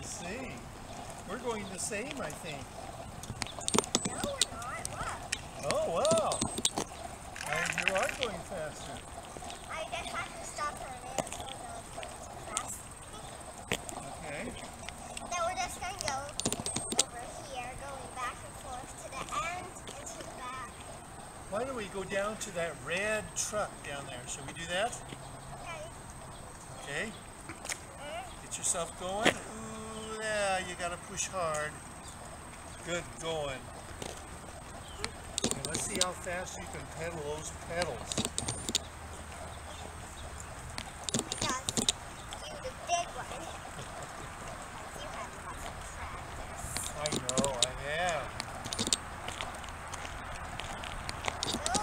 see. We're going the same, I think. No, we're not. Look. Oh, wow. You are going faster. I just have to stop for a minute so it goes too fast. Okay. Then we're just going to go over here, going back and forth to the end and to the back. Why don't we go down to that red truck down there? Shall we do that? Okay. Okay. Get yourself going. Ooh, yeah, you gotta push hard. Good going. Okay, let's see how fast you can pedal those pedals. Because you the big one. You had lots of practice. I know, I have. So